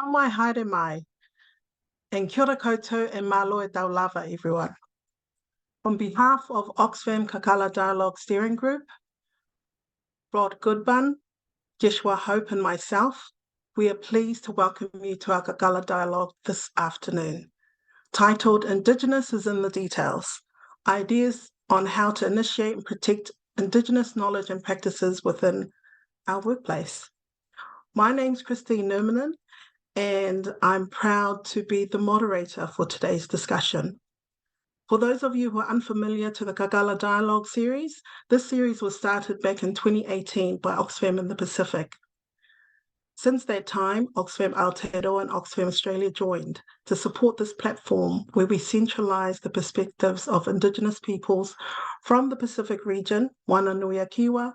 Mai haere mai, and kia ora koutou and malo e tau lava, everyone. On behalf of Oxfam Kakala Dialogue Steering Group, Rod Goodbun, Joshua Hope and myself, we are pleased to welcome you to our Kakala Dialogue this afternoon, titled Indigenous is in the Details, Ideas on how to initiate and protect Indigenous knowledge and practices within our workplace. My name's Christine Nurminen, and I'm proud to be the moderator for today's discussion. For those of you who are unfamiliar to the Kakala Dialogue series, this series was started back in 2018 by Oxfam in the Pacific. Since that time, Oxfam Aotearoa and Oxfam Australia joined to support this platform where we centralise the perspectives of Indigenous peoples from the Pacific region, Whananui-a-Kiwa,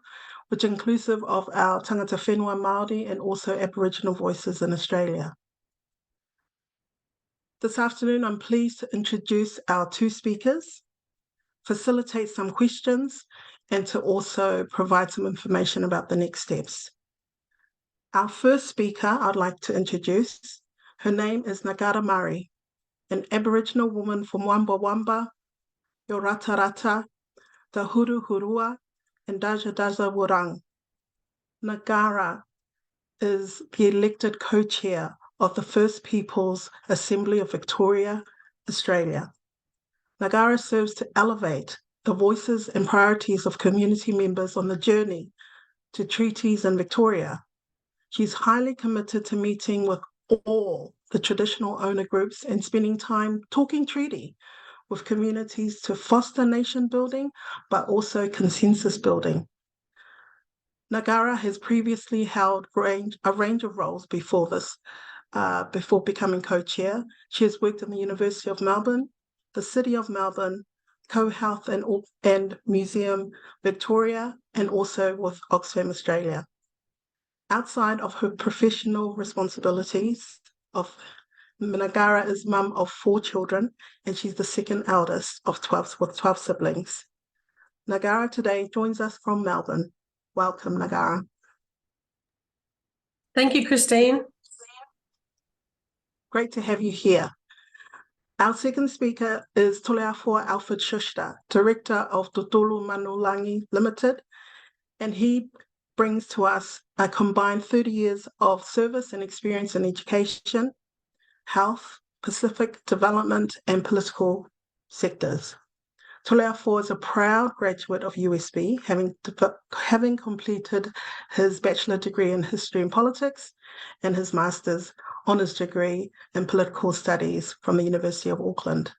which is inclusive of our tangata whenua Māori and also Aboriginal voices in Australia. This afternoon, I'm pleased to introduce our two speakers, facilitate some questions, and to also provide some information about the next steps. Our first speaker I'd like to introduce, her name is Ngarra Murray, an Aboriginal woman from Wamba Wamba, Yorata Rata, the Huru Hurua, and Daja Daja Wurang. Ngarra is the elected co-chair of the First Peoples Assembly of Victoria, Australia. Ngarra serves to elevate the voices and priorities of community members on the journey to treaties in Victoria. She's highly committed to meeting with all the traditional owner groups and spending time talking treaty with communities to foster nation building, but also consensus building. Ngarra has previously held a range of roles before this, before becoming co-chair. She has worked in the University of Melbourne, the City of Melbourne, Co-Health and Museum Victoria, and also with Oxfam Australia. Outside of her professional responsibilities, Ngarra is mum of 4 children, and she's the second eldest of 12 siblings. Ngarra today joins us from Melbourne. Welcome, Ngarra. Thank you, Christine. Great to have you here. Our second speaker is Toleafoa Alfred Schuster, Director of Toleafoa Limited, and he brings to us a combined 30 years of service and experience in education, health, Pacific development, and political sectors. Toleafoa is a proud graduate of USB, having completed his bachelor degree in history and politics and his master's honours degree in political studies from the University of Auckland.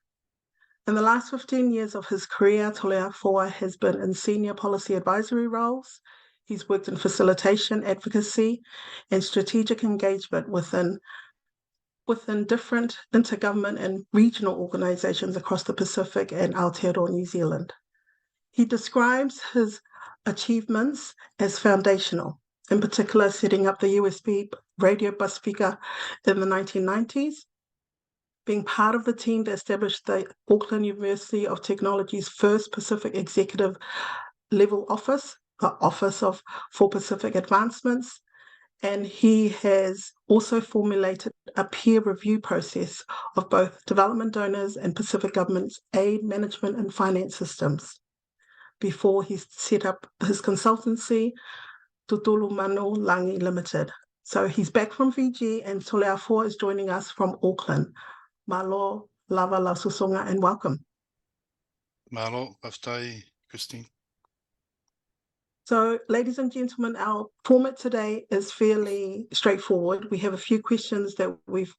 In the last 15 years of his career, Toleafoa has been in senior policy advisory roles. He's worked in facilitation, advocacy, and strategic engagement within different intergovernment and regional organisations across the Pacific and Aotearoa, New Zealand. He describes his achievements as foundational, in particular setting up the USB radio bus speaker in the 1990s, being part of the team that established the Auckland University of Technology's first Pacific executive level office, the Office for Pacific Advancements, and he has also formulated a peer review process of both development donors and Pacific government's aid management and finance systems before he set up his consultancy, Toleafoa Limited. So he's back from Fiji, and Toleafoa is joining us from Auckland. Malo, lava la susonga, and welcome. Malo, aftai, Christine. So, ladies and gentlemen, our format today is fairly straightforward. We have a few questions that we've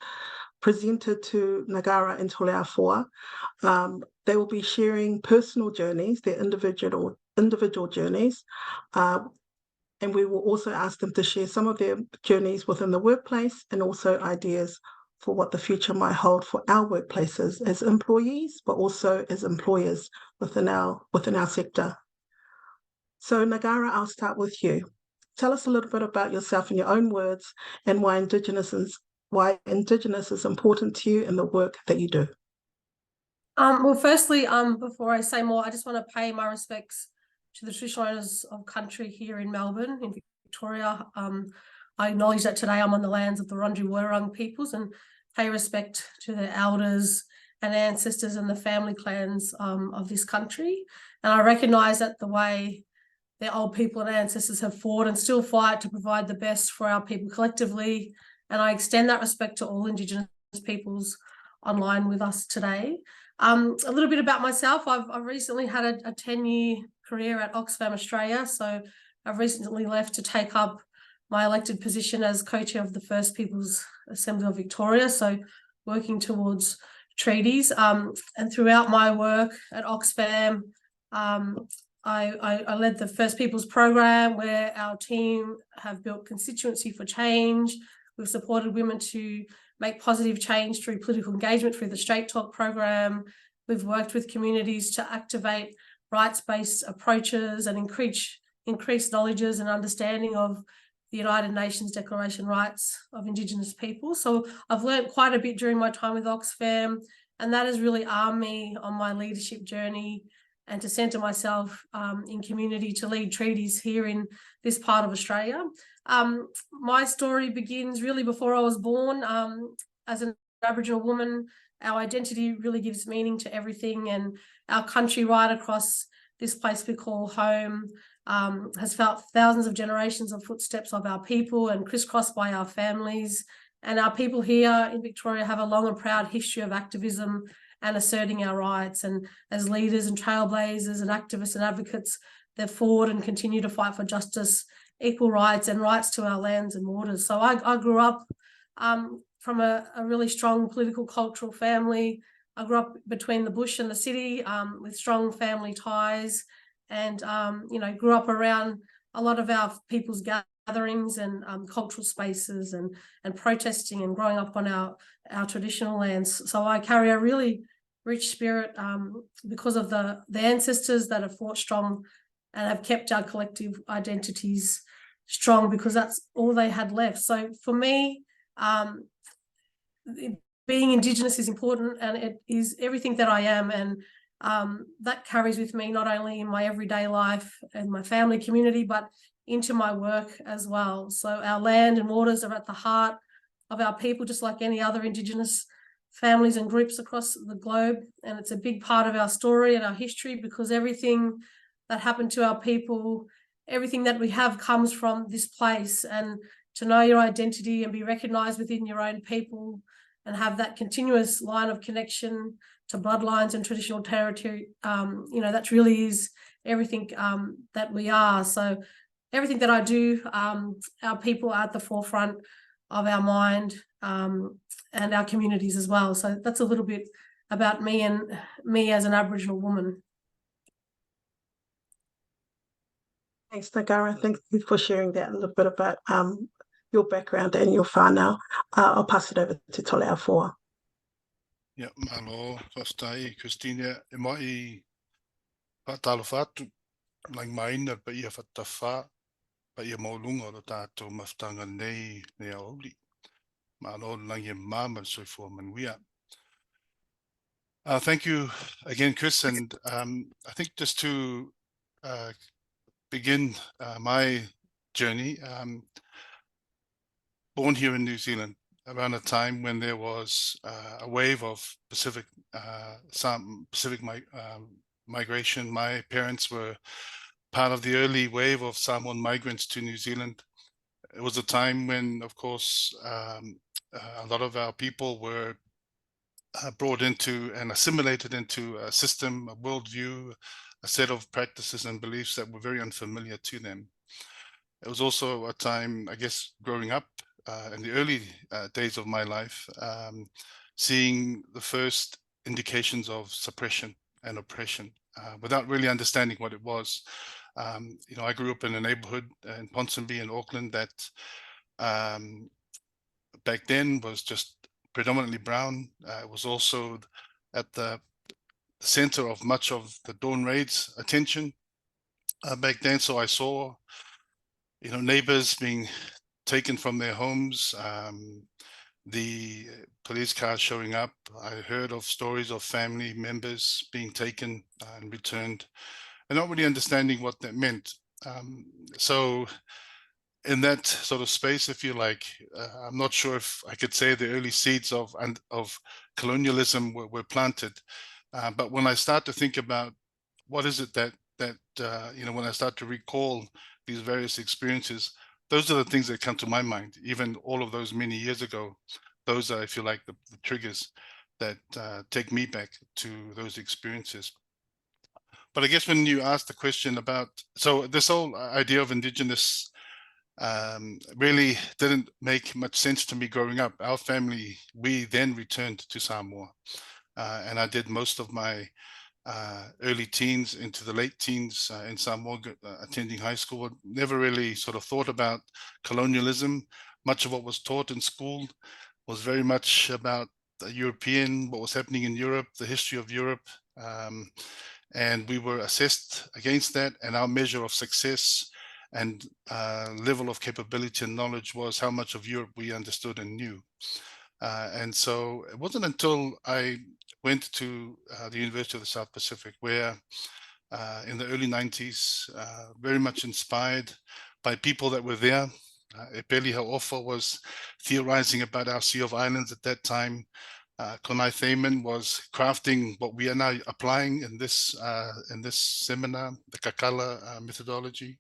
presented to Ngarra and Toleafoa. They will be sharing personal journeys, their individual journeys, and we will also ask them to share some of their journeys within the workplace and also ideas for what the future might hold for our workplaces as employees, but also as employers within our sector. So Ngarra, I'll start with you. Tell us a little bit about yourself in your own words and why Indigenous is important to you in the work that you do. Well, firstly, before I say more, I just want to pay my respects to the traditional owners of country here in Melbourne, in Victoria, I acknowledge that today I'm on the lands of the Wurrung peoples and pay respect to their elders and ancestors and the family clans of this country. And I recognise that the way their old people and ancestors have fought and still fight to provide the best for our people collectively. And I extend that respect to all Indigenous peoples online with us today. A little bit about myself. I've recently had a 10-year career at Oxfam Australia. So I've recently left to take up my elected position as co-chair of the First Peoples Assembly of Victoria. So working towards treaties. And throughout my work at Oxfam, I led the First Peoples program, where our team have built constituency for change. We've supported women to make positive change through political engagement through the Straight Talk program. We've worked with communities to activate rights-based approaches and increase knowledges and understanding of the United Nations Declaration Rights of Indigenous People. So I've learned quite a bit during my time with Oxfam, and that has really armed me on my leadership journey and to centre myself in community to lead treaties here in this part of Australia. My story begins really before I was born. As an Aboriginal woman, our identity really gives meaning to everything, and our country right across this place we call home has felt thousands of generations of footsteps of our people and crisscrossed by our families. And our people here in Victoria have a long and proud history of activism and asserting our rights. And as leaders and trailblazers and activists and advocates, they've fought and continue to fight for justice, equal rights and rights to our lands and waters. So I grew up from a really strong political cultural family. I grew up between the bush and the city with strong family ties, and grew up around a lot of our people's gatherings and cultural spaces and protesting and growing up on our traditional lands. So I carry a really rich spirit because of the ancestors that have fought strong and have kept our collective identities strong, because that's all they had left. So for me, being Indigenous is important, and it is everything that I am, and that carries with me not only in my everyday life and my family community, but into my work as well. So our land and waters are at the heart of our people, just like any other Indigenous families and groups across the globe. And it's a big part of our story and our history, because everything that happened to our people, everything that we have comes from this place. And to know your identity and be recognised within your own people and have that continuous line of connection to bloodlines and traditional territory, that really is everything that we are. So everything that I do, our people are at the forefront of our mind and our communities as well. So that's a little bit about me and me as an Aboriginal woman. Thanks, Ngarra. Thank you for sharing that, a little bit about your background and your whānau. I'll pass it over to Toleafoa. Yeah, malo, whastai, Christina, e mai whatalo whatu, lang maina pa ia whatawha, pa ia maulunga o tātou maftanga nei auli. Malo lang ia mama soifua manuia. Thank you again, Chris, and I think just to begin my journey, born here in New Zealand around a time when there was a wave of Pacific migration. My parents were part of the early wave of Samoan migrants to New Zealand. It was a time when, of course, a lot of our people were brought into and assimilated into a system, a worldview, a set of practices and beliefs that were very unfamiliar to them. It was also a time, I guess, growing up in the early days of my life, seeing the first indications of suppression and oppression without really understanding what it was. I grew up in a neighborhood in Ponsonby in Auckland that back then was just predominantly brown. It was also at the center of much of the Dawn Raid's attention back then. So I saw, neighbors being taken from their homes, the police cars showing up. I heard of stories of family members being taken and returned, and not really understanding what that meant. So in that sort of space, if you like, I'm not sure if I could say the early seeds of colonialism were planted. But when I start to think about what is it that when I start to recall these various experiences, those are the things that come to my mind. Even all of those many years ago, those are, if you like, the triggers that take me back to those experiences. But I guess when you ask the question about, so this whole idea of Indigenous really didn't make much sense to me growing up. Our family, we then returned to Samoa, and I did most of my early teens into the late teens in Samoa, attending high school. Never really sort of thought about colonialism. Much of what was taught in school was very much about the European, what was happening in Europe, the history of Europe. And we were assessed against that, and our measure of success and level of capability and knowledge was how much of Europe we understood and knew. And so it wasn't until I went to the University of the South Pacific, where in the early 90s, very much inspired by people that were there. Epeli Hau'ofa was theorizing about our Sea of Islands at that time. Konai Thaman was crafting what we are now applying in this seminar, the Kakala methodology.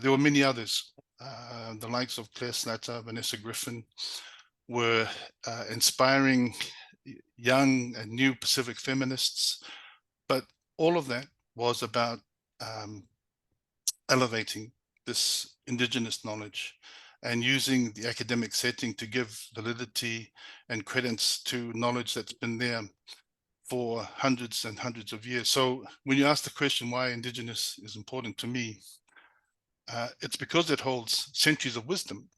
There were many others, the likes of Claire Slatter, Vanessa Griffin, were inspiring young and new Pacific feminists. But all of that was about elevating this Indigenous knowledge and using the academic setting to give validity and credence to knowledge that's been there for hundreds and hundreds of years. So when you ask the question why Indigenous is important to me, it's because it holds centuries of wisdom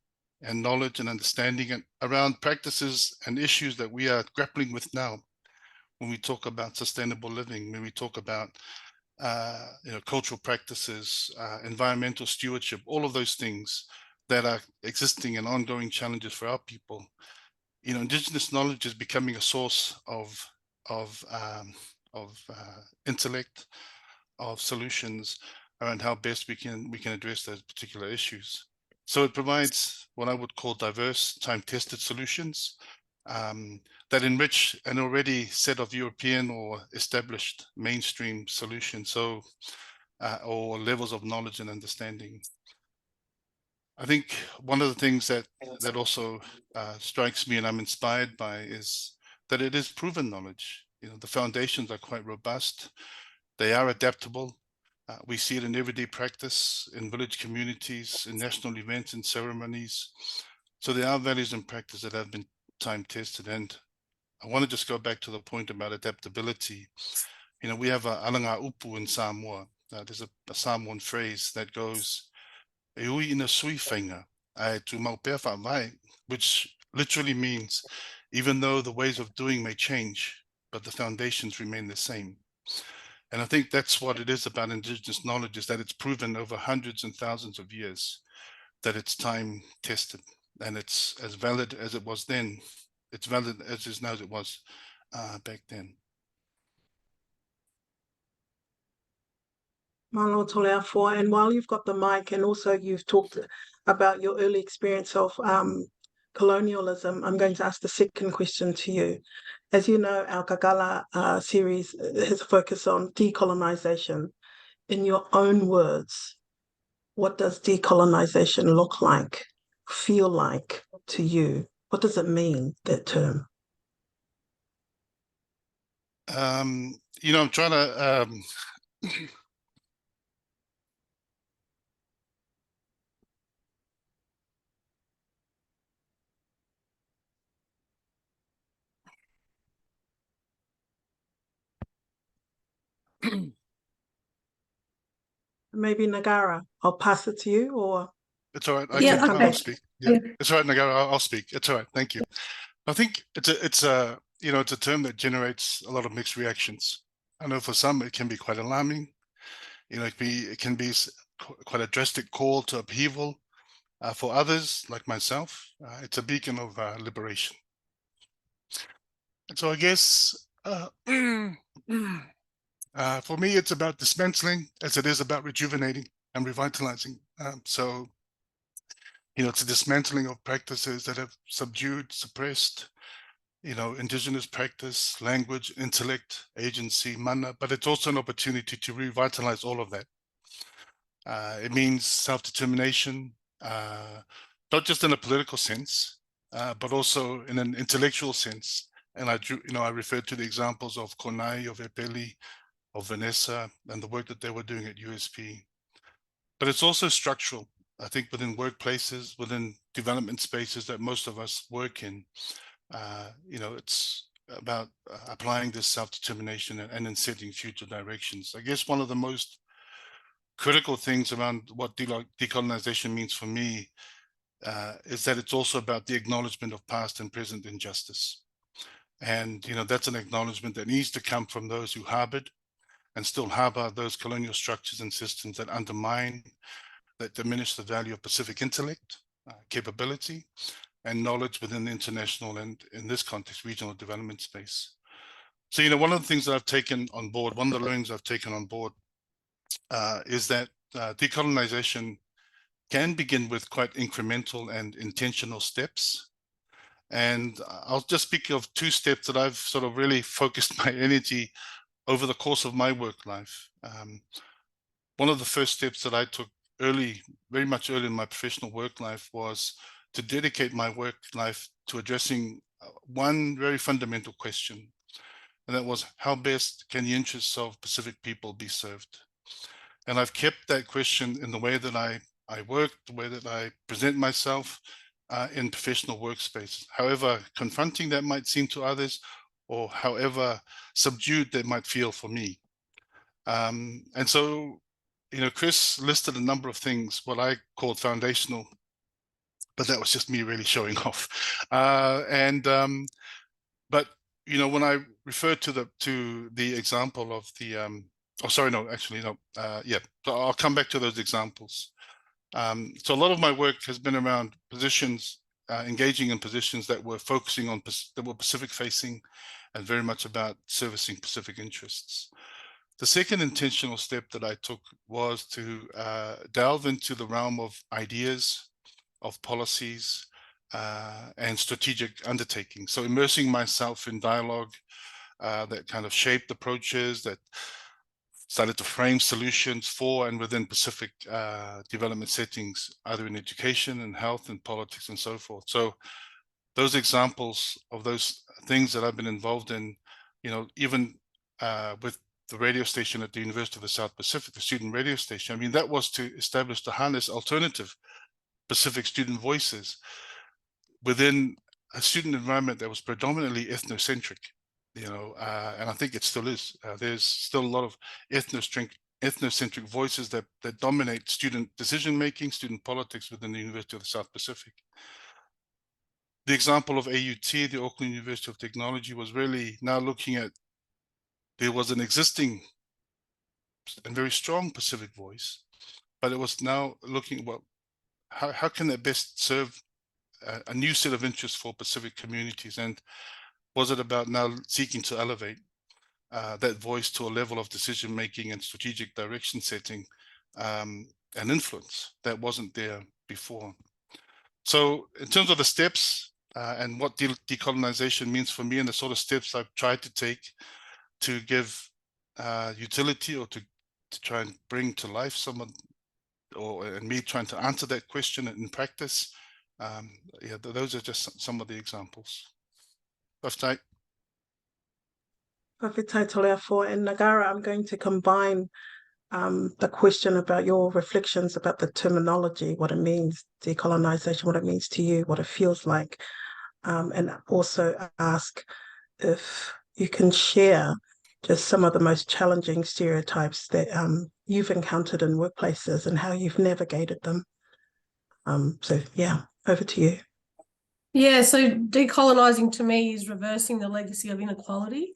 and knowledge and understanding around practices and issues that we are grappling with now. When we talk about sustainable living, when we talk about cultural practices, environmental stewardship, all of those things that are existing and ongoing challenges for our people. Indigenous knowledge is becoming a source of intellect, of solutions around how best we can address those particular issues. So it provides what I would call diverse, time-tested solutions that enrich an already set of European or established mainstream solutions, or levels of knowledge and understanding. I think one of the things that also strikes me and I'm inspired by is that it is proven knowledge. The foundations are quite robust. They are adaptable. We see it in everyday practice, in village communities, in national events and ceremonies. So there are values and practice that have been time tested. And I want to just go back to the point about adaptability. We have a alanga upu in Samoa. There's a Samoan phrase that goes, e ui ina sui whainga, ai tu mau pea whaamai, which literally means, even though the ways of doing may change, but the foundations remain the same. And I think that's what it is about Indigenous knowledge, is that it's proven over hundreds and thousands of years that it's time tested, and it's as valid as it was then. It's valid as is now as it was back then. Malo Toleafoa, and while you've got the mic, and also you've talked about your early experience of colonialism, I'm going to ask the second question to you. As you know, our Kakala series has a focus on decolonization. In your own words, what does decolonization look like, feel like to you? What does it mean, that term? I'm trying to Maybe Ngarra, I'll pass it to you, or it's all right. I'll speak. Yeah, it's all right, Ngarra. I'll speak. It's all right. Thank you. I think it's a term that generates a lot of mixed reactions. I know for some it can be quite alarming. It can be quite a drastic call to upheaval. For others, like myself, it's a beacon of liberation. And so I guess for me, it's about dismantling as it is about rejuvenating and revitalizing. So it's a dismantling of practices that have subdued, suppressed, Indigenous practice, language, intellect, agency, mana, but it's also an opportunity to revitalize all of that. It means self-determination, not just in a political sense, but also in an intellectual sense. And I referred to the examples of Konai, of Epeli, of Vanessa, and the work that they were doing at USP. But it's also structural, I think, within workplaces, within development spaces that most of us work in. It's about applying this self-determination and in setting future directions. I guess one of the most critical things around what decolonization means for me is that it's also about the acknowledgement of past and present injustice. And, that's an acknowledgement that needs to come from those who harbored and still harbor those colonial structures and systems that undermine, that diminish the value of Pacific intellect, capability, and knowledge within the international and, in this context, regional development space. So, one of the things that I've taken on board, one of the learnings I've taken on board is that decolonization can begin with quite incremental and intentional steps. And I'll just speak of two steps that I've sort of really focused my energy over the course of my work life. One of the first steps that I took very much early in my professional work life, was to dedicate my work life to addressing one very fundamental question. And that was, how best can the interests of Pacific people be served? And I've kept that question in the way that I work, the way that I present myself in professional workspaces. However confronting that might seem to others, or however subdued that might feel for me. And so, Chris listed a number of things, what I called foundational, but that was just me really showing off. But when I refer to the example of the so I'll come back to those examples. So a lot of my work has been around positions, engaging in positions that were focusing on, that were Pacific facing, and very much about servicing Pacific interests. The second intentional step that I took was to delve into the realm of ideas, of policies, and strategic undertakings. So immersing myself in dialogue that kind of shaped approaches, that started to frame solutions for and within Pacific development settings, either in education and health and politics and so forth. So those examples of those things that I've been involved in, even with the radio station at the University of the South Pacific, the student radio station, I mean, that was to establish, to harness alternative Pacific student voices within a student environment that was predominantly ethnocentric, and I think it still is. There's still a lot of ethnocentric voices that dominate student decision-making, student politics within the University of the South Pacific. The example of AUT, the Auckland University of Technology, was really now looking at, there was an existing and very strong Pacific voice, but it was now looking, well, how can it best serve a new set of interests for Pacific communities? And was it about now seeking to elevate that voice to a level of decision making and strategic direction setting and influence that wasn't there before? So in terms of the steps and what decolonization means for me, and the sort of steps I've tried to take to give utility, or to try and bring to life someone, and me trying to answer that question in practice, those are just some of the examples. Perfect. Toleafoa. And Ngarra, I'm going to combine the question about your reflections about the terminology, what it means, decolonization, what it means to you, what it feels like, and also ask if you can share just some of the most challenging stereotypes that you've encountered in workplaces and how you've navigated them. So yeah, over to you. Yeah, so decolonizing to me is reversing the legacy of inequality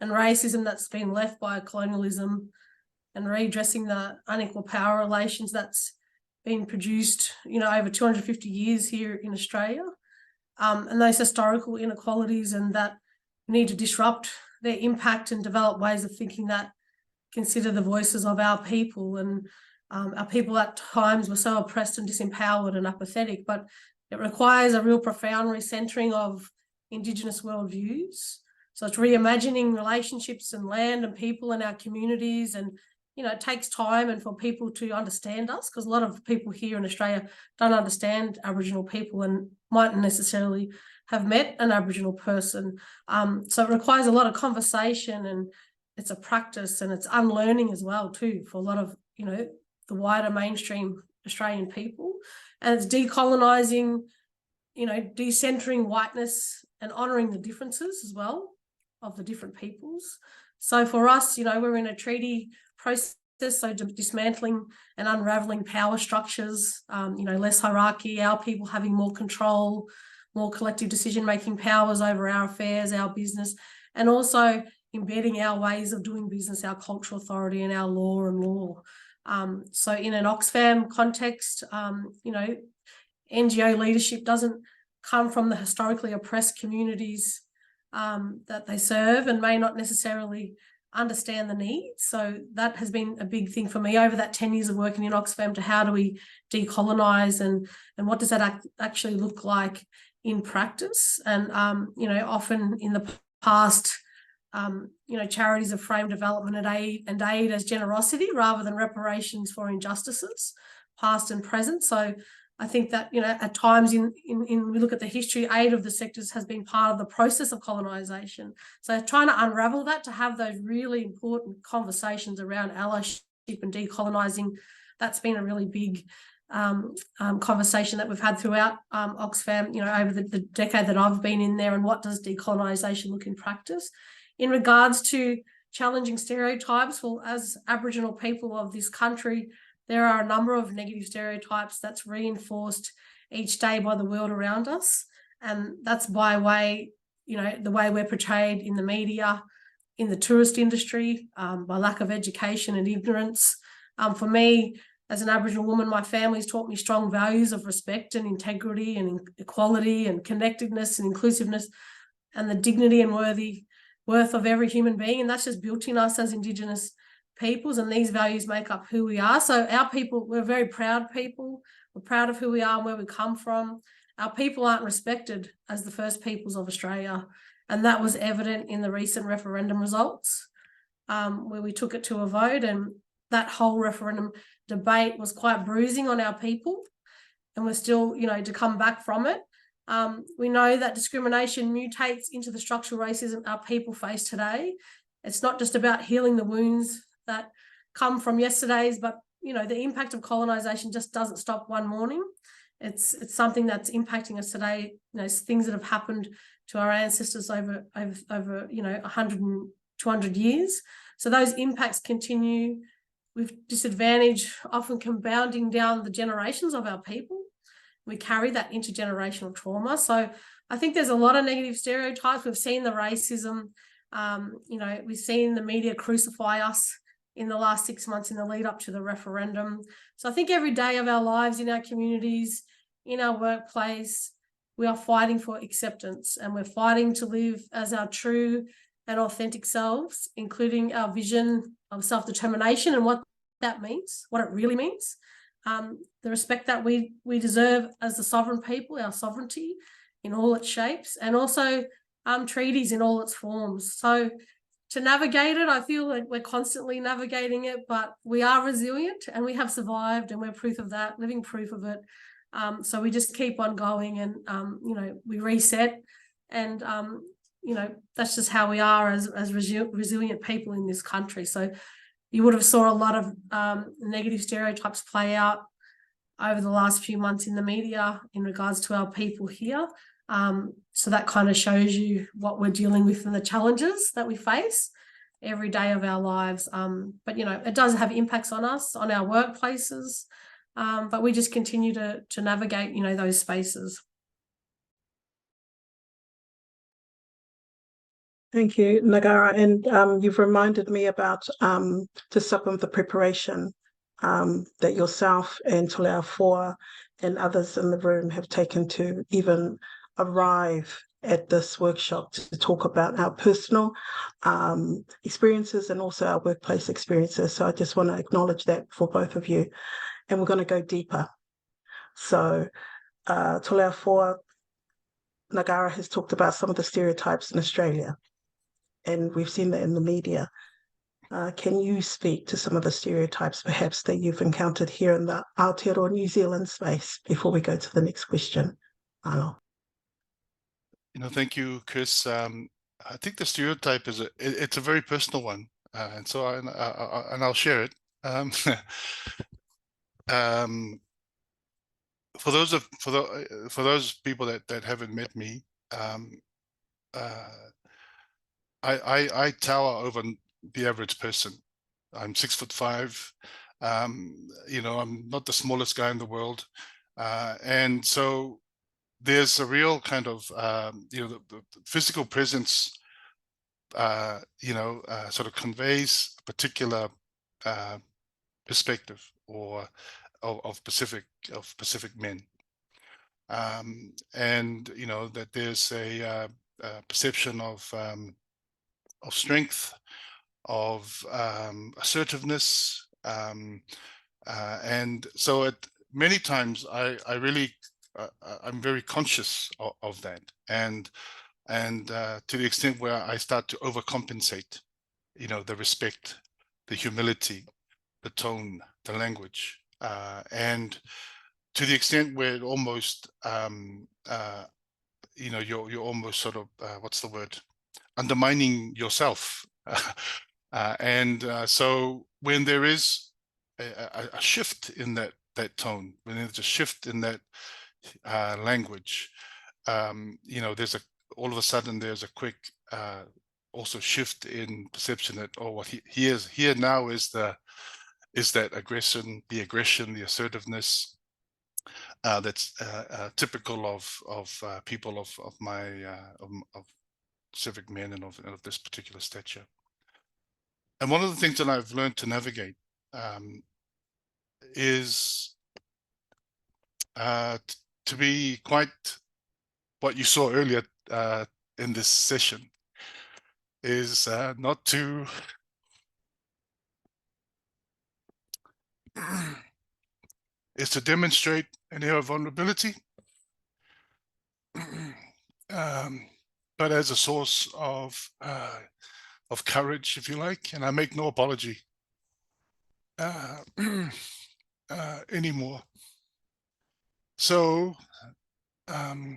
and racism that's been left by colonialism, and redressing the unequal power relations that's been produced, over 250 years here in Australia, and those historical inequalities, and that we need to disrupt their impact and develop ways of thinking that consider the voices of our people. And Our people at times were so oppressed and disempowered and apathetic, but it requires a real profound recentering of Indigenous worldviews. So it's reimagining relationships and land and people in our communities, and it takes time and for people to understand us, because a lot of people here in Australia don't understand Aboriginal people and mightn't necessarily have met an Aboriginal person. So it requires a lot of conversation, and it's a practice, and it's unlearning as well too for a lot of the wider mainstream Australian people. And it's decolonising, decentering whiteness and honouring the differences as well of the different peoples. So for us, we're in a treaty process, so dismantling and unravelling power structures, less hierarchy, our people having more control, more collective decision-making powers over our affairs, our business, and also embedding our ways of doing business, our cultural authority and our law and law. So in an Oxfam context, NGO leadership doesn't come from the historically oppressed communities that they serve, and may not necessarily understand the needs. So that has been a big thing for me over that 10 years of working in Oxfam, to how do we decolonise, and what does that actually look like in practice. And often in the past, charities have framed development and aid as generosity rather than reparations for injustices, past and present. So I think that, at times in we look at the history, aid of the sectors has been part of the process of colonisation. So trying to unravel that, to have those really important conversations around allyship and decolonising, that's been a really big conversation that we've had throughout Oxfam, over the decade that I've been in there. And what does decolonisation look in practice? In regards to challenging stereotypes, well, as Aboriginal people of this country, there are a number of negative stereotypes that's reinforced each day by the world around us. And that's by way, the way we're portrayed in the media, in the tourist industry, by lack of education and ignorance. For me, as an Aboriginal woman, my family's taught me strong values of respect and integrity and equality and connectedness and inclusiveness, and the dignity and worth of every human being. And that's just built in us as Indigenous peoples, and these values make up who we are. So our people, we're very proud people. We're proud of who we are and where we come from. Our people aren't respected as the first peoples of Australia, and that was evident in the recent referendum results, where we took it to a vote, and that whole referendum debate was quite bruising on our people, and we're still, to come back from it. We know that discrimination mutates into the structural racism our people face today. It's not just about healing the wounds that come from yesterday's, but the impact of colonisation just doesn't stop one morning. It's something that's impacting us today. Things that have happened to our ancestors over 100 and 200 years. So those impacts continue with disadvantage, often compounding down the generations of our people. We carry that intergenerational trauma. So I think there's a lot of negative stereotypes. We've seen the racism. We've seen the media crucify us in the last 6 months in the lead up to the referendum. So I think every day of our lives, in our communities, in our workplace, we are fighting for acceptance, and we're fighting to live as our true and authentic selves, including our vision of self-determination and what that means, what it really means. The respect that we deserve as the sovereign people, our sovereignty in all its shapes, and also treaties in all its forms. So to navigate it, I feel like we're constantly navigating it, but we are resilient and we have survived, and we're proof of that, living proof of it. So we just keep on going, and we reset, and that's just how we are as resilient people in this country. So you would have saw a lot of negative stereotypes play out over the last few months in the media in regards to our people here. So that kind of shows you what we're dealing with and the challenges that we face every day of our lives. But, it does have impacts on us, on our workplaces, but we just continue to navigate, those spaces. Thank you, Ngarra. And you've reminded me about some of the preparation that yourself and Toleafoa and others in the room have taken to even arrive at this workshop to talk about our personal experiences and also our workplace experiences. So I just want to acknowledge that for both of you. And we're going to go deeper. So Toleafoa Ngarra has talked about some of the stereotypes in Australia, and we've seen that in the media. Can you speak to some of the stereotypes perhaps that you've encountered here in the Aotearoa New Zealand space before we go to the next question? Ano. Thank you, Chris. I think the stereotype is it's a very personal one, and so I'll share it. For those people that haven't met me, I tower over the average person. I'm 6'5". I'm not the smallest guy in the world, and so there's a real kind of the physical presence sort of conveys a particular perspective or of Pacific men, and that there's a perception of strength, of assertiveness, and so many times I'm very conscious of that, and to the extent where I start to overcompensate, the respect, the humility, the tone, the language, and to the extent where it almost you're almost sort of what's the word, undermining yourself. So when there is a shift in that tone, when there's a shift in that language, there's all of a sudden there's a quick also shift in perception that what he is here now is that aggression, the assertiveness that's typical of people of my of Pacific men and of this particular stature. And one of the things that I've learned to navigate is to be quite what you saw earlier in this session, is not to is to demonstrate an air of vulnerability, but as a source of courage, if you like. And I make no apology anymore. So I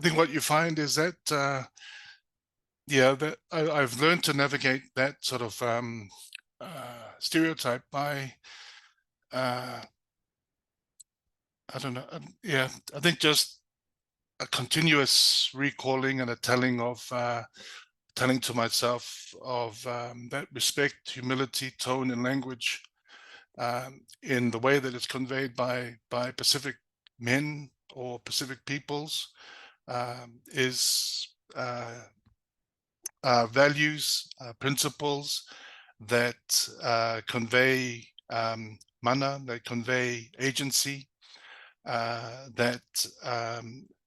think what you find is that that I've learned to navigate that sort of stereotype by I don't know. I think just a continuous recalling and a telling to myself of that respect, humility, tone, and language in the way that it's conveyed by Pacific men or Pacific peoples, is values, principles that convey mana, that convey agency, that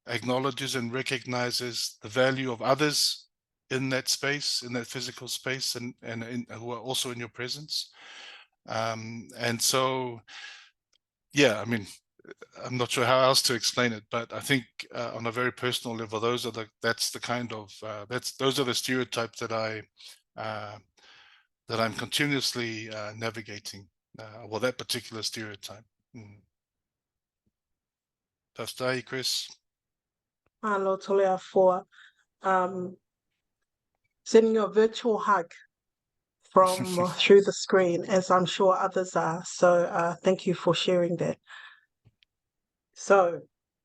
acknowledges and recognizes the value of others in that space, in that physical space, and who are also in your presence. And so, I mean, I'm not sure how else to explain it, but I think on a very personal level, those are the stereotypes that I'm continuously navigating. Well, that particular stereotype. Taftai, Chris. Alo Toleafoa. Sending you a virtual hug from through the screen, as I'm sure others are. So thank you for sharing that. So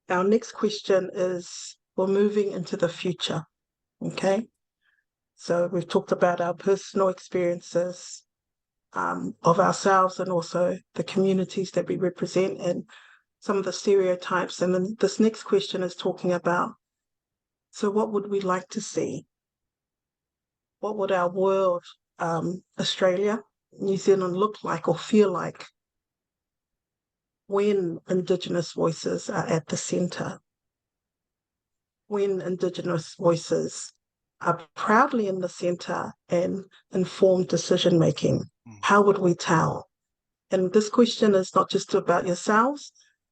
our next question is, we're moving into the future, okay? So we've talked about our personal experiences of ourselves and also the communities that we represent and some of the stereotypes. And then this next question is talking about, so what would we like to see? What would our world, Australia, New Zealand look like or feel like when Indigenous voices are at the centre? when Indigenous voices are proudly in the centre and informed decision making? How would we tell? And this question is not just about yourselves,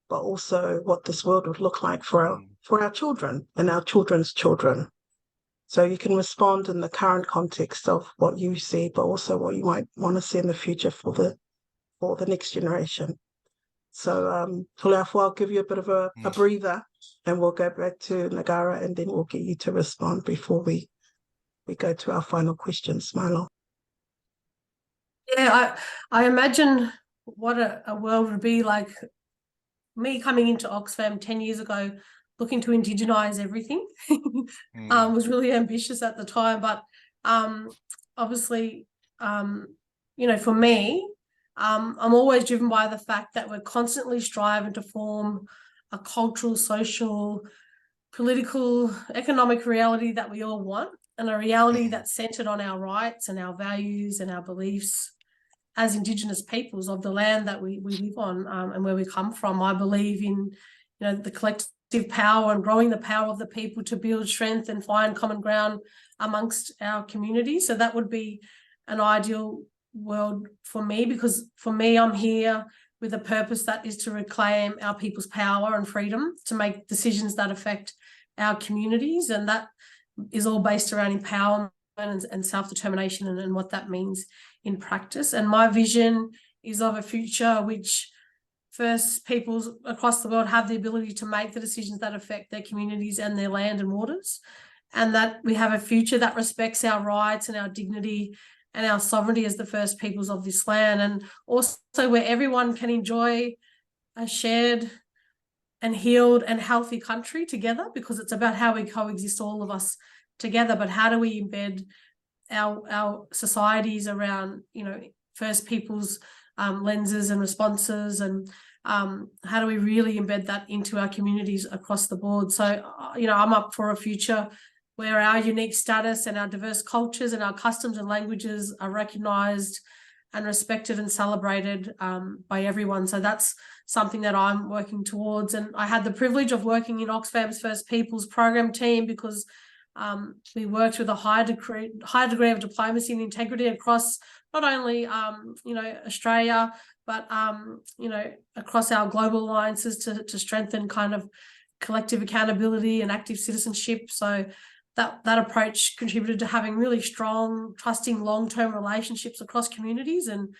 but also what this world would look like for our children and our children's children. So you can respond in the current context of what you see, but also what you might want to see in the future for the next generation. So Toleafoa, I'll give you a bit of a breather, and we'll go back to Ngarra, and then we'll get you to respond before we go to our final question. Smilo. Yeah, I imagine what a world would be like. Me coming into Oxfam 10 years ago, looking to indigenize everything, was really ambitious at the time. But obviously, for me, I'm always driven by the fact that we're constantly striving to form a cultural, social, political, economic reality that we all want, and a reality that's centered on our rights and our values and our beliefs as Indigenous peoples of the land that we live on, and where we come from. I believe in the collective power and growing the power of the people to build strength and find common ground amongst our community. So that would be an ideal world for me, because for me, I'm here with a purpose that is to reclaim our people's power and freedom to make decisions that affect our communities, and that is all based around empowerment and self-determination and what that means in practice. And my vision is of a future which First Peoples across the world have the ability to make the decisions that affect their communities and their land and waters, and that we have a future that respects our rights and our dignity and our sovereignty as the First Peoples of this land, and also where everyone can enjoy a shared and healed and healthy country together, because it's about how we coexist, all of us together. But how do we embed our societies around First Peoples lenses and responses, and how do we really embed that into our communities across the board? So I'm up for a future where our unique status and our diverse cultures and our customs and languages are recognised and respected and celebrated by everyone. So that's something that I'm working towards. And I had the privilege of working in Oxfam's First Peoples program team, because we worked with a high degree of diplomacy and integrity across not only Australia, but across our global alliances to strengthen kind of collective accountability and active citizenship. So that approach contributed to having really strong, trusting, long-term relationships across communities. And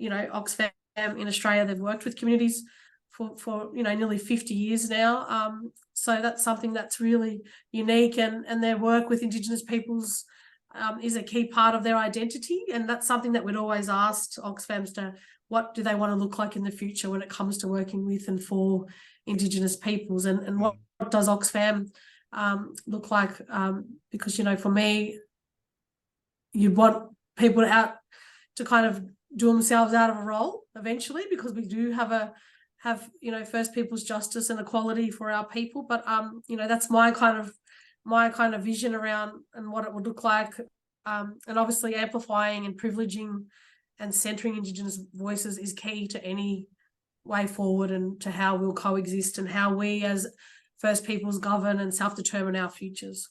Oxfam in Australia, they've worked with communities for nearly 50 years now. So that's something that's really unique, and their work with Indigenous peoples is a key part of their identity. And that's something that we'd always asked Oxfams to, what do they want to look like in the future when it comes to working with and for Indigenous peoples, and what does Oxfam look like? Because for me, you want people out to kind of do themselves out of a role eventually, because we do have First Peoples justice and equality for our people. But that's my kind of vision around and what it would look like, and obviously amplifying and privileging and centering Indigenous voices is key to any way forward, and to how we'll coexist and how we as First Peoples govern and self-determine our futures.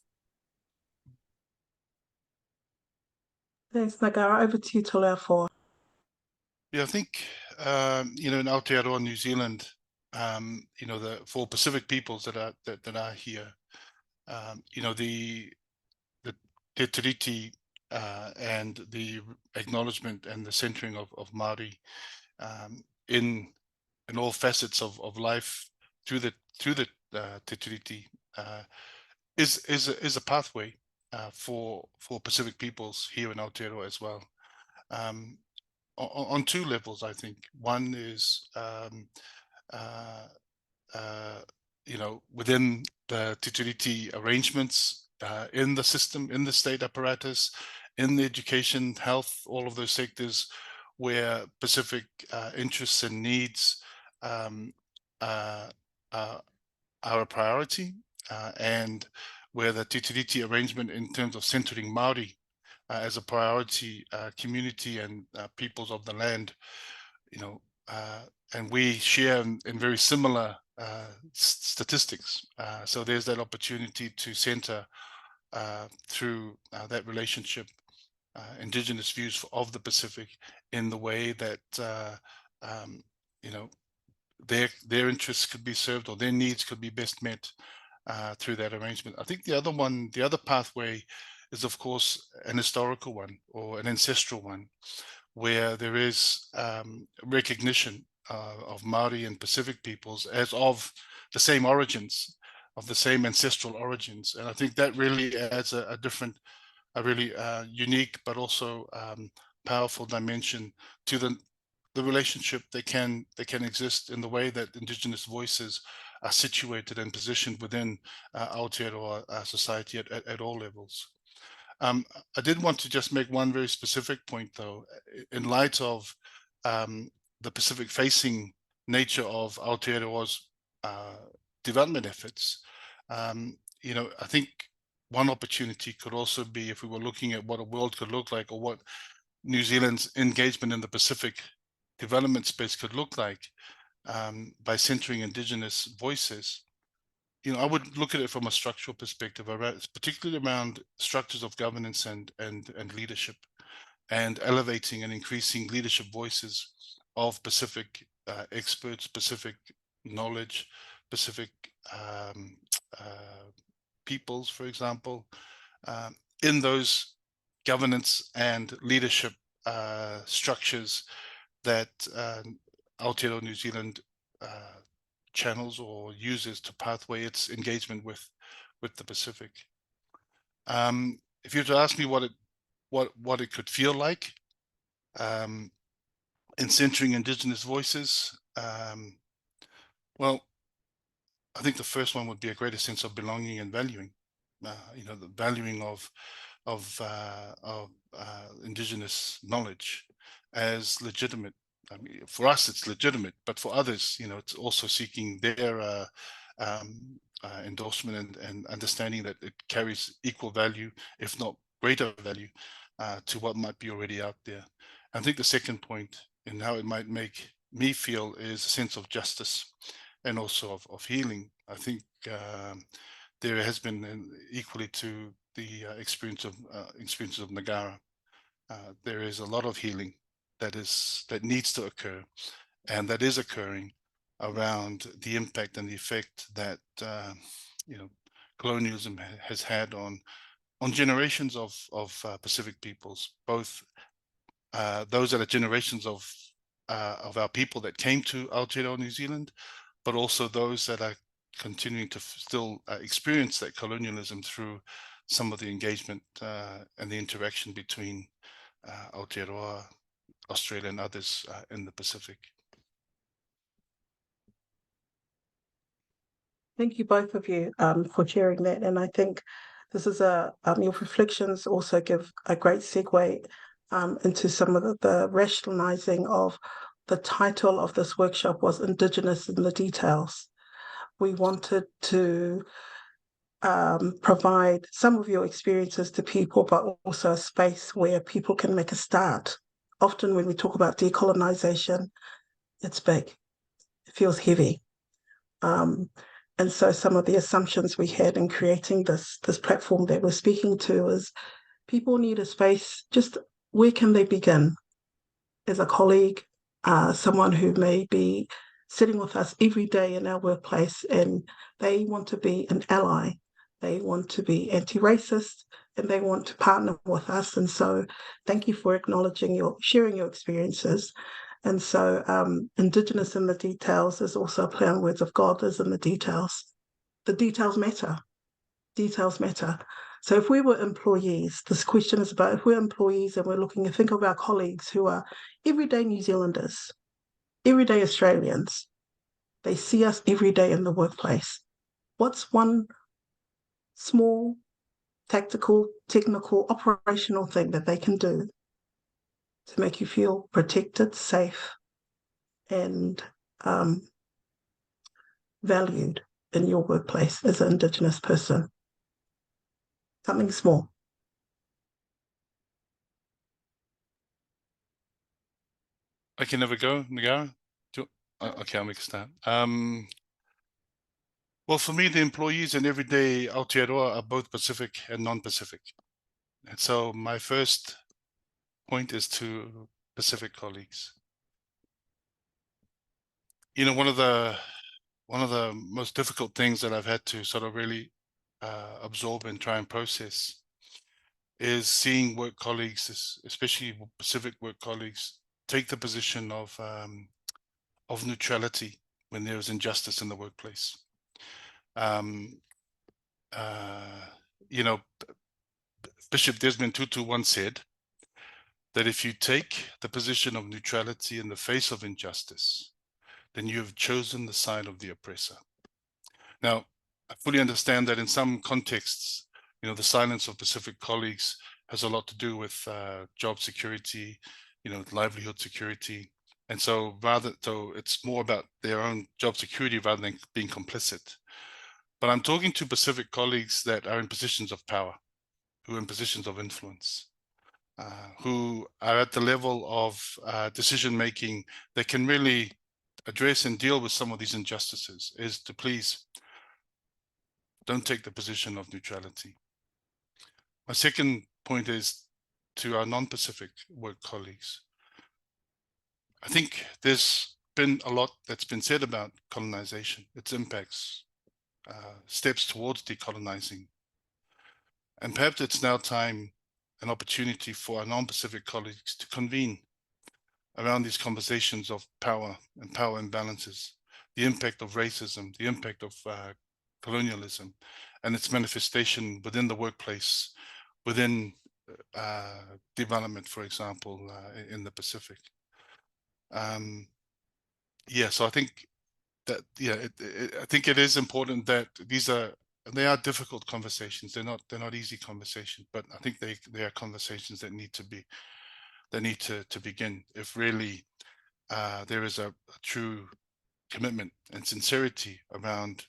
Thanks, Ngarra. Over to you, Toleafoa. Yeah, I think in Aotearoa, New Zealand, the 4 Pacific peoples that are here, the Te Tiriti and the acknowledgement and the centering of Māori in all facets of life through the Te Tiriti is a pathway for Pacific peoples here in Aotearoa as well. On 2 levels, I think. One is, within the Te Tiriti arrangements in the system, in the state apparatus, in the education, health, all of those sectors where Pacific interests and needs are a priority, and where the Te Tiriti arrangement in terms of centering Māori as a priority community and peoples of the land, and we share in very similar statistics. So there's that opportunity to center through that relationship Indigenous views of the Pacific in the way that you know, their interests could be served or their needs could be best met through that arrangement. I think the other pathway is, of course, an historical one or an ancestral one, where there is recognition of Māori and Pacific peoples as of the same origins, of the same ancestral origins. And I think that really adds a really unique but also powerful dimension to the relationship that can exist in the way that Indigenous voices are situated and positioned within Aotearoa society at all levels. I did want to just make one very specific point, though, in light of the Pacific-facing nature of Aotearoa's development efforts. You know, I think one opportunity could also be, if we were looking at what a world could look like, or what New Zealand's engagement in the Pacific development space could look like, by centering Indigenous voices. You know, I would look at it from a structural perspective, particularly around structures of governance and leadership, and elevating and increasing leadership voices of Pacific experts, Pacific knowledge, Pacific peoples, for example, in those governance and leadership structures that Aotearoa New Zealand channels or uses to pathway its engagement with the Pacific. If you were to ask me what it could feel like in centering Indigenous voices, well, I think the first one would be a greater sense of belonging and valuing. You know, the valuing of Indigenous knowledge as legitimate. I mean, for us, it's legitimate, but for others, you know, it's also seeking their endorsement and understanding that it carries equal value, if not greater value, to what might be already out there. I think the second point in how it might make me feel is a sense of justice and also of healing. I think there has been, equally to the experiences of Ngarra, there is a lot of healing that needs to occur, and that is occurring around the impact and the effect that you know, colonialism has had on generations of Pacific peoples, both those that are generations of our people that came to Aotearoa, New Zealand, but also those that are continuing to still experience that colonialism through some of the engagement and the interaction between Aotearoa, Australia, and others in the Pacific. Thank you, both of you, for sharing that. And I think this is your reflections also give a great segue into some of the rationalising of the title of this workshop was Indigenous in the Details. We wanted to provide some of your experiences to people, but also a space where people can make a start. Often when we talk about decolonisation, it's big, it feels heavy. And so some of the assumptions we had in creating this platform that we're speaking to is people need a space, just where can they begin? As a colleague, someone who may be sitting with us every day in our workplace and they want to be an ally, they want to be anti-racist, and they want to partner with us. And so thank you for sharing your experiences. And so Indigenous in the Details is also a play on words of God is in the details. The details matter. Details matter. So if we were employees, this question is about if we're employees and we're looking to think of our colleagues who are everyday New Zealanders, everyday Australians, they see us every day in the workplace. What's one small, tactical, technical, operational thing that they can do to make you feel protected, safe, and valued in your workplace as an Indigenous person? Something small. I can never go, Ngarra. Okay, I'll make a start. Well, for me, the employees in everyday Aotearoa are both Pacific and non-Pacific. And so my first point is to Pacific colleagues. You know, one of the most difficult things that I've had to sort of really absorb and try and process is seeing work colleagues, especially Pacific work colleagues, take the position of neutrality when there is injustice in the workplace. You know, Bishop Desmond Tutu once said that if you take the position of neutrality in the face of injustice, then you have chosen the side of the oppressor. Now, I fully understand that in some contexts, you know, the silence of Pacific colleagues has a lot to do with job security, you know, livelihood security. And so it's more about their own job security rather than being complicit. But I'm talking to Pacific colleagues that are in positions of power, who are in positions of influence, who are at the level of decision-making that can really address and deal with some of these injustices, is to please don't take the position of neutrality. My second point is to our non-Pacific work colleagues. I think there's been a lot that's been said about colonization, its impacts, steps towards decolonizing. And perhaps it's now time, an opportunity for our non-Pacific colleagues to convene around these conversations of power and power imbalances, the impact of racism, the impact of colonialism, and its manifestation within the workplace, within development, for example, in the Pacific. Yeah, so I think that, yeah, I think it is important that they are difficult conversations. They're not easy conversations, but I think they are conversations that need to begin if really there is a true commitment and sincerity around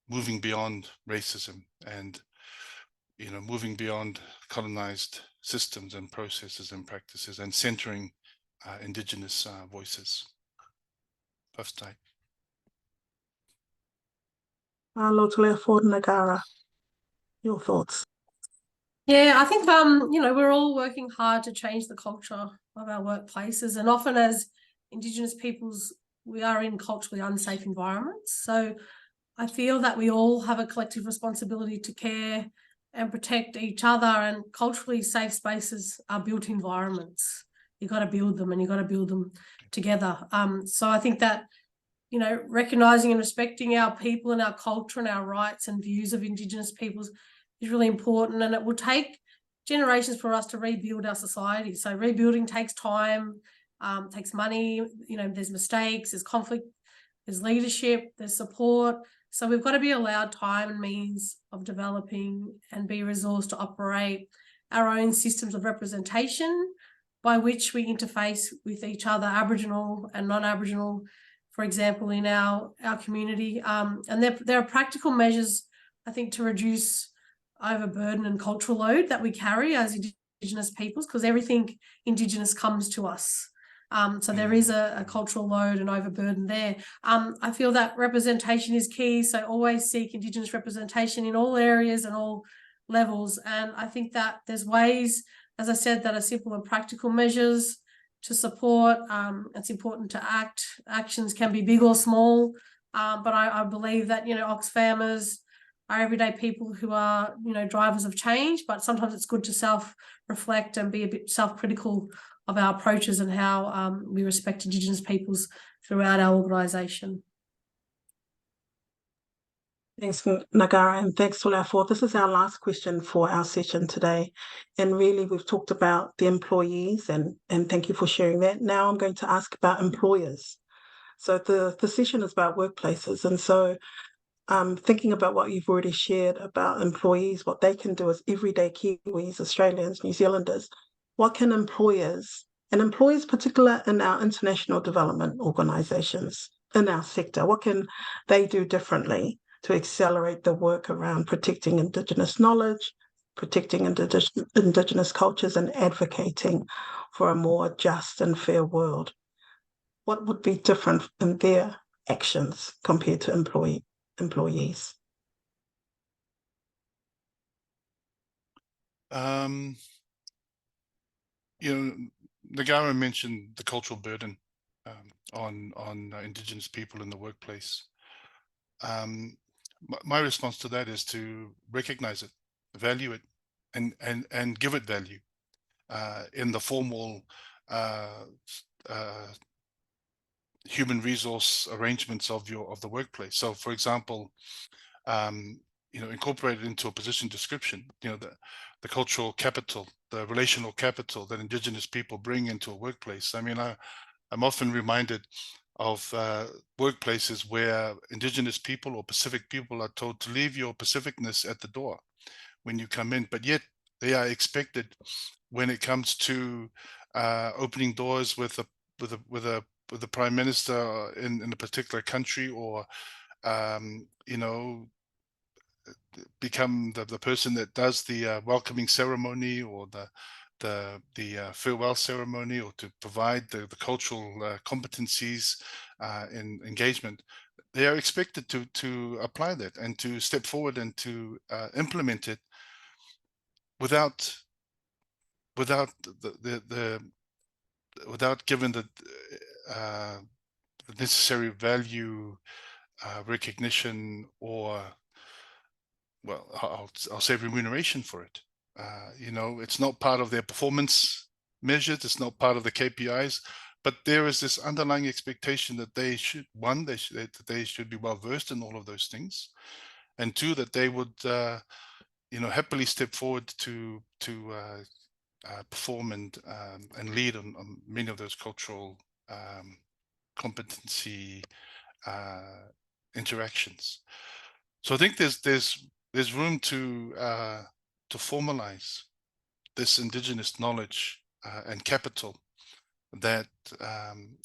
moving beyond racism and, you know, moving beyond colonized systems and processes and practices and centering Indigenous voices. First time. Toleafoa Ngarra, your thoughts? Yeah, I think you know, we're all working hard to change the culture of our workplaces, and often as Indigenous peoples, we are in culturally unsafe environments. So I feel that we all have a collective responsibility to care and protect each other, and culturally safe spaces are built environments. You've got to build them, and you've got to build them together. So I think that, you know, recognising and respecting our people and our culture and our rights and views of Indigenous peoples is really important, and it will take generations for us to rebuild our society. So rebuilding takes time, takes money, you know, there's mistakes, there's conflict, there's leadership, there's support. So we've got to be allowed time and means of developing and be resourced to operate our own systems of representation by which we interface with each other, Aboriginal and non-Aboriginal, for example, in our community. And there are practical measures, I think, to reduce overburden and cultural load that we carry as Indigenous peoples, because everything Indigenous comes to us. So there is a cultural load and overburden there. I feel that representation is key, so always seek Indigenous representation in all areas and all levels. And I think that there's ways, as I said, that are simple and practical measures to support. It's important to act. Actions can be big or small, but I believe that, you know, Oxfamers are everyday people who are, you know, drivers of change, but sometimes it's good to self-reflect and be a bit self-critical of our approaches and how we respect Indigenous peoples throughout our organisation. Thanks, Ngarra, and thanks, Toleafoa. This is our last question for our session today. And really, we've talked about the employees, and thank you for sharing that. Now I'm going to ask about employers. So the session is about workplaces. And so thinking about what you've already shared about employees, what they can do as everyday Kiwis, Australians, New Zealanders, what can employers, and employers particular in our international development organisations, in our sector, what can they do differently to accelerate the work around protecting Indigenous knowledge, protecting Indigenous cultures, and advocating for a more just and fair world? What would be different in their actions compared to employees? Ngarra mentioned the cultural burden on Indigenous people in the workplace. My response to that is to recognize it, value it, and give it value in the formal human resource arrangements of the workplace. So, for example, incorporated into a position description, the cultural capital, the relational capital that Indigenous people bring into a workplace. I mean, I'm often reminded of workplaces where Indigenous people or Pacific people are told to leave your Pacificness at the door when you come in, but yet they are expected, when it comes to opening doors with the prime minister in a particular country, or become the person that does the welcoming ceremony or the farewell ceremony, or to provide the cultural competencies in engagement. They are expected to apply that and to step forward and to implement it without giving the necessary value, recognition, or, well, I'll say remuneration for it. It's not part of their performance measures, it's not part of the KPIs, but there is this underlying expectation that they should, one, that they should be well versed in all of those things, and two, that they would happily step forward to perform and lead on many of those cultural competency interactions. So I think there's room to formalize this Indigenous knowledge and capital that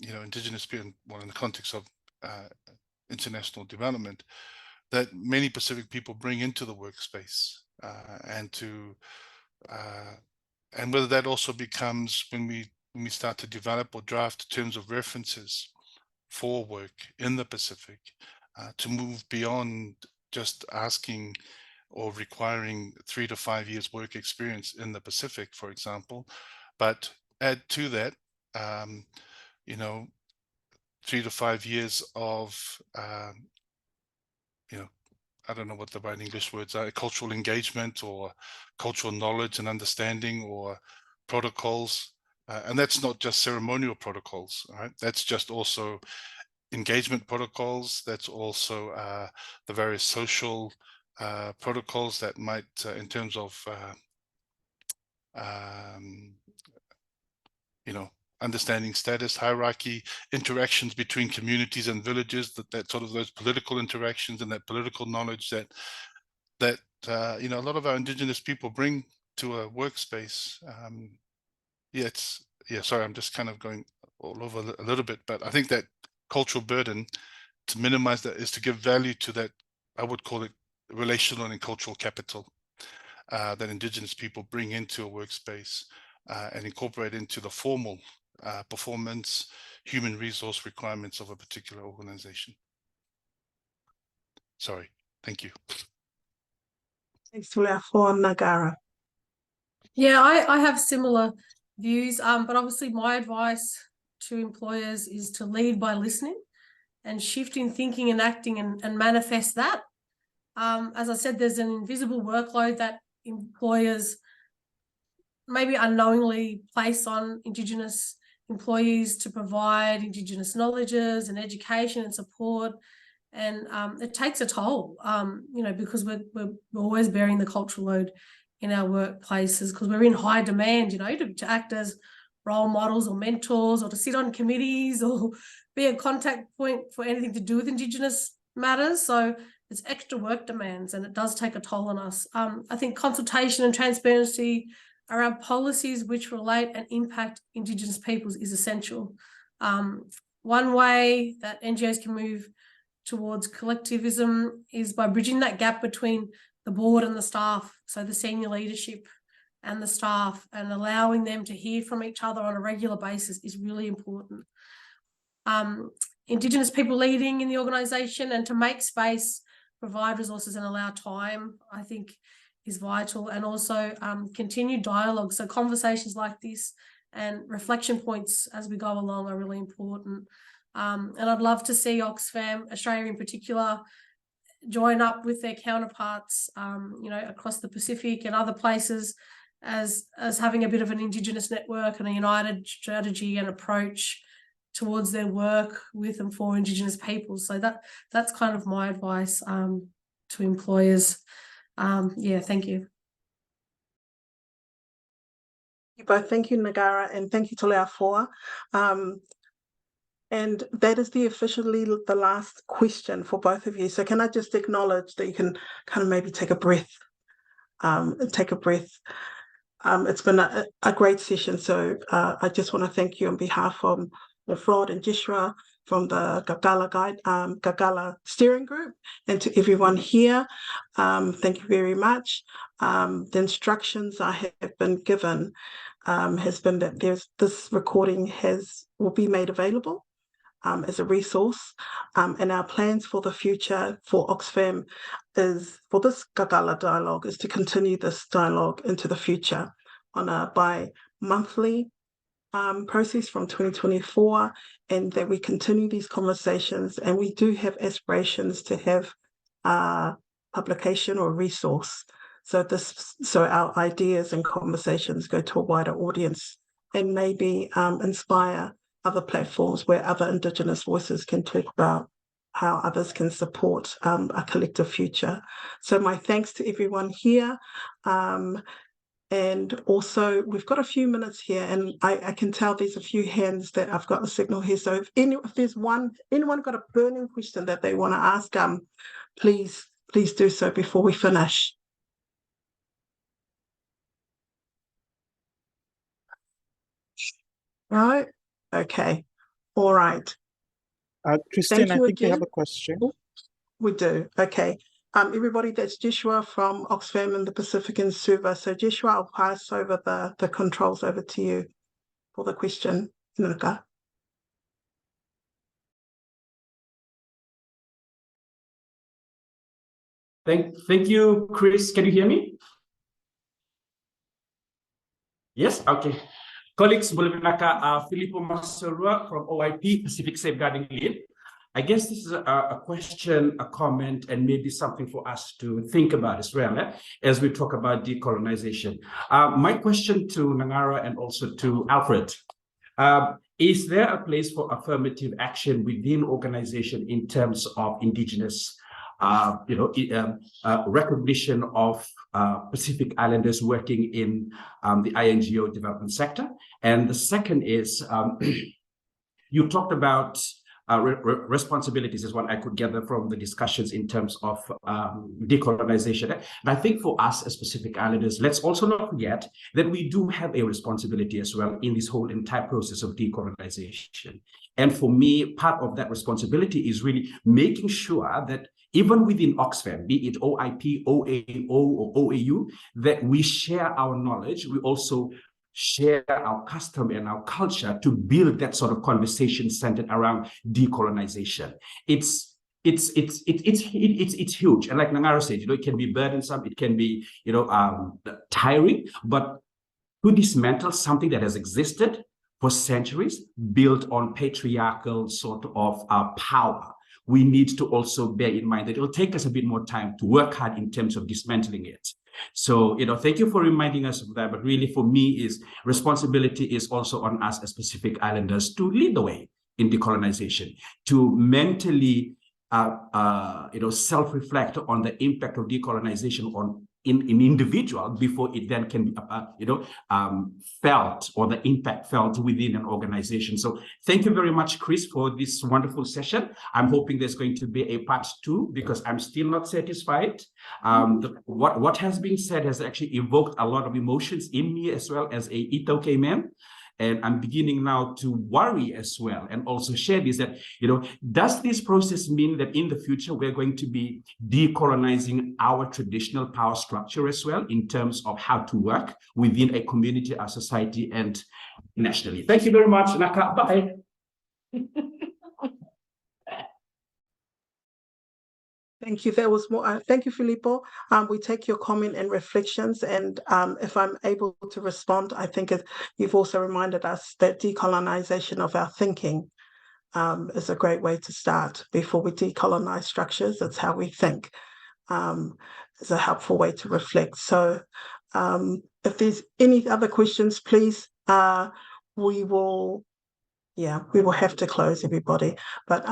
Indigenous people, well, in the context of international development, that many Pacific people bring into the workspace, and whether that also becomes, when we start to develop or draft terms of references for work in the Pacific, to move beyond just asking or requiring 3 to 5 years work experience in the Pacific, for example, but add to that 3 to 5 years of I don't know what the right English words are, cultural engagement or cultural knowledge and understanding, or protocols. And that's not just ceremonial protocols, right? That's just also engagement protocols. That's also the various social protocols that might, in terms of, understanding status, hierarchy, interactions between communities and villages, that sort of those political interactions and that political knowledge that a lot of our Indigenous people bring to a workspace. Sorry, I'm just kind of going all over a little bit, but I think that cultural burden, to minimize that, is to give value to that. I would call it relational and cultural capital that Indigenous people bring into a workspace and incorporate into the formal performance, human resource requirements of a particular organization. Sorry, thank you. Thanks, Toleafoa Ngarra. Yeah, I have similar views, but obviously my advice to employers is to lead by listening and shifting thinking and acting and manifest that. As I said, there's an invisible workload that employers maybe unknowingly place on Indigenous employees to provide Indigenous knowledges and education and support. And it takes a toll, because we're always bearing the cultural load in our workplaces, because we're in high demand, to act as role models or mentors, or to sit on committees, or be a contact point for anything to do with Indigenous matters. So it's extra work demands, and it does take a toll on us. I think consultation and transparency around policies which relate and impact Indigenous peoples is essential. One way that NGOs can move towards collectivism is by bridging that gap between the board and the staff, so the senior leadership and the staff, and allowing them to hear from each other on a regular basis is really important. Indigenous people leading in the organisation, and to make space, provide resources and allow time, I think is vital. And also continued dialogue. So conversations like this and reflection points as we go along are really important. And I'd love to see Oxfam, Australia in particular, join up with their counterparts, across the Pacific and other places as having a bit of an Indigenous network and a united strategy and approach towards their work with and for Indigenous people. So that's kind of my advice to employers. Thank you. Both. Thank you, Ngarra, and thank you, Toleafoa. And that is officially the last question for both of you. So can I just acknowledge that you can kind of maybe take a breath, It's been a great session. So I just want to thank you on behalf of the Fraud and Joshua from the Kakala steering group, and to everyone here, thank you very much. The instructions I have been given has been that this recording will be made available as a resource, and our plans for the future for Oxfam is for this Kakala Dialogue is to continue this dialogue into the future on a bi-monthly process from 2024, and that we continue these conversations, and we do have aspirations to have a publication or resource. So our ideas and conversations go to a wider audience and maybe inspire other platforms where other Indigenous voices can talk about how others can support a collective future. So my thanks to everyone here. And also, we've got a few minutes here, and I can tell there's a few hands that I've got the signal here. So if there's anyone got a burning question that they want to ask, please do so before we finish. Right? Okay. All right. Christine, I think you have a question. We do. Okay. Everybody, that's Joshua from Oxfam in the Pacific and Suva. So Joshua, I'll pass over the controls over to you for the question. Nurka. Thank you, Chris. Can you hear me? Yes? Okay. Colleagues, Filippo Masorua from OIP, Pacific Safeguarding Lead. I guess this is a question, a comment, and maybe something for us to think about as well, as we talk about decolonization. My question to Ngarra and also to Alfred, is there a place for affirmative action within organization in terms of Indigenous recognition of Pacific Islanders working in the INGO development sector? And the second is, you talked about responsibilities is what I could gather from the discussions in terms of decolonization. And I think for us as Pacific Islanders, let's also not forget that we do have a responsibility as well in this whole entire process of decolonization. And for me, part of that responsibility is really making sure that even within Oxfam, be it OIP, OAO, or OAU, that we share our knowledge. We also share our custom and our culture to build that sort of conversation centered around decolonization. It's huge, and like Ngarra said, it can be burdensome, it can be tiring, but to dismantle something that has existed for centuries, built on patriarchal sort of power, we need to also bear in mind that it will take us a bit more time to work hard in terms of dismantling it. So, thank you for reminding us of that. But really, for me, responsibility is also on us as Pacific Islanders to lead the way in decolonization, to mentally, self-reflect on the impact of decolonization on in individual before it then can be, felt, or the impact felt within an organization. So thank you very much, Chris, for this wonderful session. I'm hoping there's going to be a part 2 because I'm still not satisfied. What has been said has actually evoked a lot of emotions in me as well as a Itoke man. And I'm beginning now to worry as well, and also share this, that, does this process mean that in the future we're going to be decolonizing our traditional power structure as well in terms of how to work within a community, our society, and nationally? Thank you very much, Naka. Bye. Thank you. There was more. Thank you, Filippo. We take your comment and reflections, and if I'm able to respond, I think you've also reminded us that decolonization of our thinking is a great way to start. Before we decolonize structures, it's how we think. Is a helpful way to reflect. So if there's any other questions, please, we will have to close, everybody. But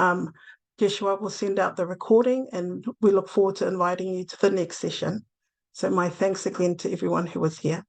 Yeshua will send out the recording, and we look forward to inviting you to the next session. So my thanks again to everyone who was here.